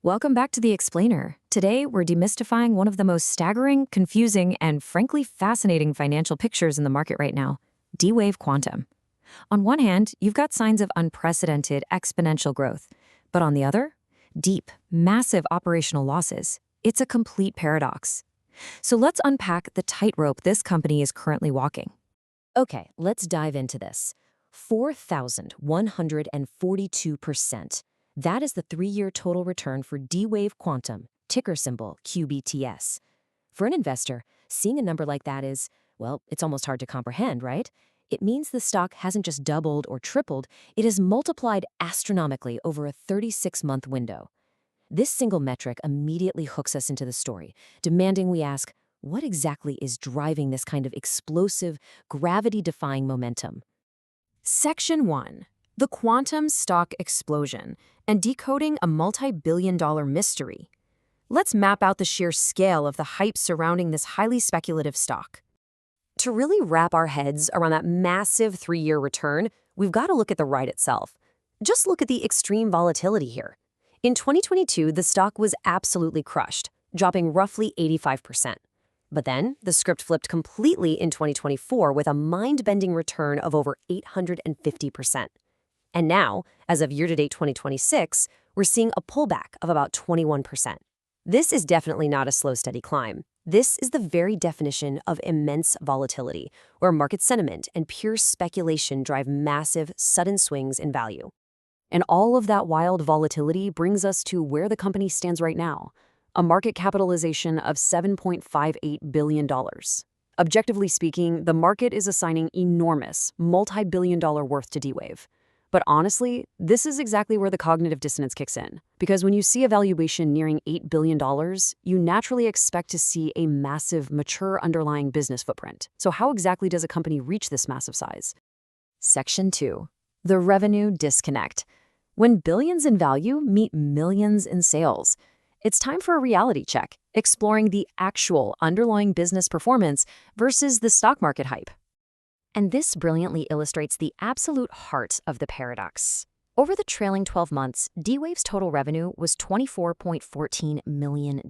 Welcome back to The Explainer. Today, we're demystifying one of the most staggering, confusing, and frankly fascinating financial pictures in the market right now, D-Wave Quantum. On one hand, you've got signs of unprecedented exponential growth, but on the other, deep, massive operational losses. It's a complete paradox. So let's unpack the tightrope this company is currently walking. Okay, let's dive into this. 4,142%. That is the 3-year total return for D-Wave Quantum, ticker symbol QBTS. For an investor, seeing a number like that is, well, it's almost hard to comprehend, right? It means the stock hasn't just doubled or tripled, it has multiplied astronomically over a 36-month window. This single metric immediately hooks us into the story, demanding we ask, what exactly is driving this kind of explosive, gravity-defying momentum? Section 1. The quantum stock explosion and decoding a multi-billion-dollar mystery. Let's map out the sheer scale of the hype surrounding this highly speculative stock. To really wrap our heads around that massive 3-year return, we've got to look at the ride itself. Just look at the extreme volatility here. In 2022, the stock was absolutely crushed, dropping roughly 85%. But then, the script flipped completely in 2024 with a mind-bending return of over 850%. And now, as of year-to-date 2026, we're seeing a pullback of about 21%. This is definitely not a slow, steady climb. This is the very definition of immense volatility, where market sentiment and pure speculation drive massive, sudden swings in value. And all of that wild volatility brings us to where the company stands right now, a market capitalization of $7.58 billion. Objectively speaking, the market is assigning enormous, multi-billion-dollar worth to D-Wave. But honestly, this is exactly where the cognitive dissonance kicks in. Because when you see a valuation nearing $8 billion, you naturally expect to see a massive, mature underlying business footprint. So how exactly does a company reach this massive size? Section 2. The revenue disconnect. When billions in value meet millions in sales, it's time for a reality check, exploring the actual underlying business performance versus the stock market hype. And this brilliantly illustrates the absolute heart of the paradox. Over the trailing 12 months, D-Wave's total revenue was $24.14 million.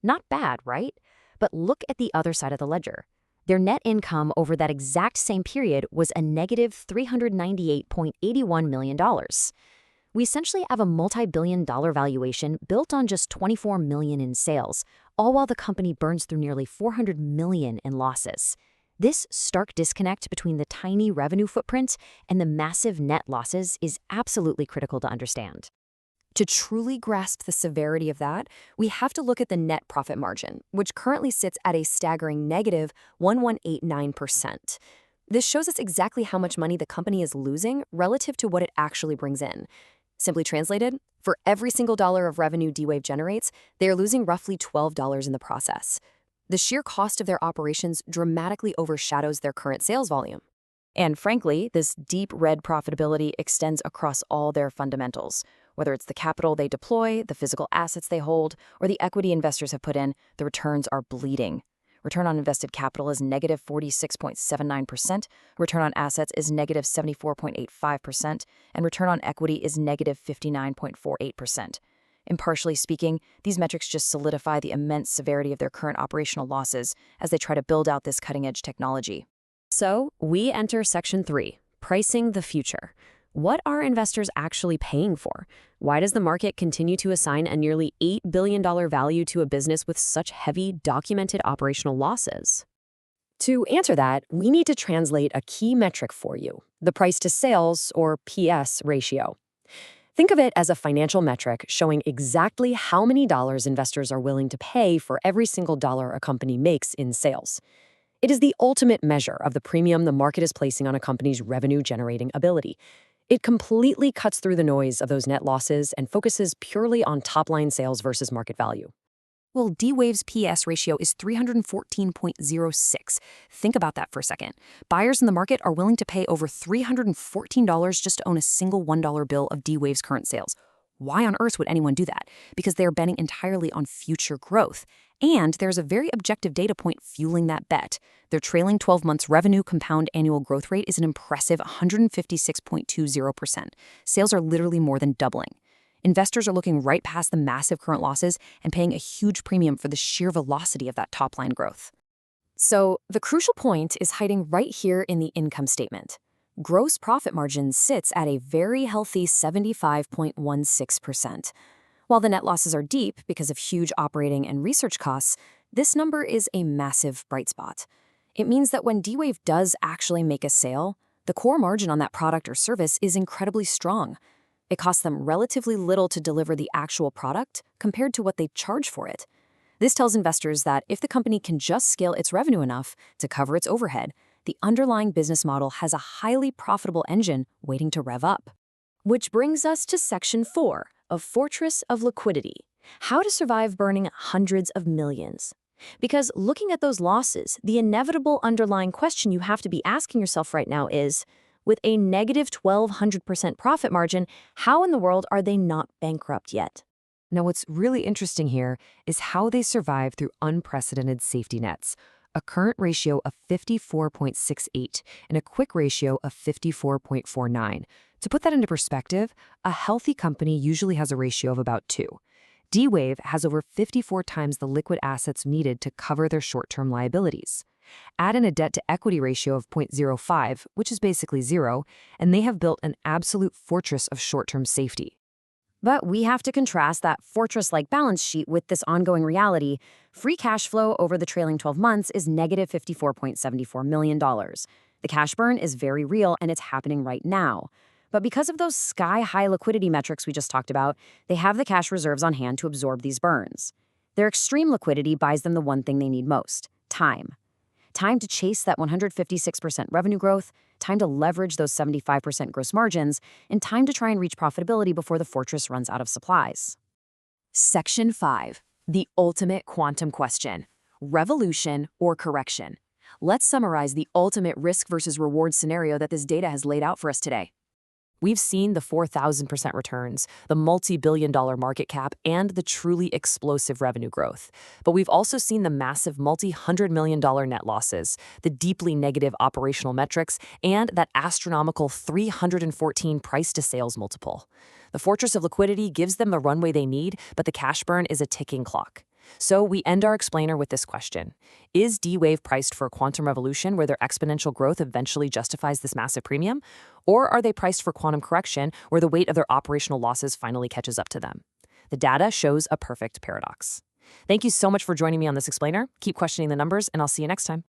Not bad, right? But look at the other side of the ledger. Their net income over that exact same period was a negative $398.81 million. We essentially have a multi-billion-dollar valuation built on just $24 million in sales, all while the company burns through nearly $400 million in losses. This stark disconnect between the tiny revenue footprint and the massive net losses is absolutely critical to understand. To truly grasp the severity of that, we have to look at the net profit margin, which currently sits at a staggering negative 1189%. This shows us exactly how much money the company is losing relative to what it actually brings in. Simply translated, for every single dollar of revenue D-Wave generates, they are losing roughly $12 in the process. The sheer cost of their operations dramatically overshadows their current sales volume. And frankly, this deep red profitability extends across all their fundamentals. Whether it's the capital they deploy, the physical assets they hold, or the equity investors have put in, the returns are bleeding. Return on invested capital is negative 46.79%, return on assets is negative 74.85%, and return on equity is negative 59.48%. Impartially speaking, these metrics just solidify the immense severity of their current operational losses as they try to build out this cutting-edge technology. So, we enter Section 3, Pricing the Future. What are investors actually paying for? Why does the market continue to assign a nearly $8 billion value to a business with such heavy, documented operational losses? To answer that, we need to translate a key metric for you, the price-to-sales, or PS ratio. Think of it as a financial metric showing exactly how many dollars investors are willing to pay for every single dollar a company makes in sales. It is the ultimate measure of the premium the market is placing on a company's revenue-generating ability. It completely cuts through the noise of those net losses and focuses purely on top-line sales versus market value. Well, D-Wave's PS ratio is 314.06. Think about that for a second. Buyers in the market are willing to pay over $314 just to own a single $1 bill of D-Wave's current sales. Why on earth would anyone do that? Because they are betting entirely on future growth. And there's a very objective data point fueling that bet. Their trailing 12 months revenue compound annual growth rate is an impressive 156.20%. Sales are literally more than doubling. Investors are looking right past the massive current losses and paying a huge premium for the sheer velocity of that top-line growth. So the crucial point is hiding right here in the income statement. Gross profit margin sits at a very healthy 75.16%. While the net losses are deep because of huge operating and research costs, this number is a massive bright spot. It means that when D-Wave does actually make a sale, the core margin on that product or service is incredibly strong. It costs them relatively little to deliver the actual product compared to what they charge for it. This tells investors that if the company can just scale its revenue enough to cover its overhead, the underlying business model has a highly profitable engine waiting to rev up. Which brings us to Section 4 of Fortress of Liquidity: how to survive burning hundreds of millions. Because looking at those losses, the inevitable underlying question you have to be asking yourself right now is, with a negative 1,200% profit margin, how in the world are they not bankrupt yet? Now, what's really interesting here is how they survive through unprecedented safety nets: a current ratio of 54.68 and a quick ratio of 54.49. To put that into perspective, a healthy company usually has a ratio of about 2. D-Wave has over 54 times the liquid assets needed to cover their short-term liabilities. Add in a debt-to-equity ratio of 0.05, which is basically 0, and they have built an absolute fortress of short-term safety. But we have to contrast that fortress-like balance sheet with this ongoing reality. Free cash flow over the trailing 12 months is negative $54.74 million. The cash burn is very real, and it's happening right now. But because of those sky-high liquidity metrics we just talked about, they have the cash reserves on hand to absorb these burns. Their extreme liquidity buys them the one thing they need most: time. Time to chase that 156% revenue growth, time to leverage those 75% gross margins, and time to try and reach profitability before the fortress runs out of supplies. Section 5. The ultimate quantum question: revolution or correction. Let's summarize the ultimate risk versus reward scenario that this data has laid out for us today. We've seen the 4,000% returns, the multi-billion-dollar market cap, and the truly explosive revenue growth. But we've also seen the massive multi-hundred-million-dollar net losses, the deeply negative operational metrics, and that astronomical 314 price-to-sales multiple. The Fortress of Liquidity gives them the runway they need, but the cash burn is a ticking clock. So we end our explainer with this question: is D-Wave priced for a quantum revolution where their exponential growth eventually justifies this massive premium? Or are they priced for quantum correction where the weight of their operational losses finally catches up to them? The data shows a perfect paradox. Thank you so much for joining me on this explainer. Keep questioning the numbers, and I'll see you next time.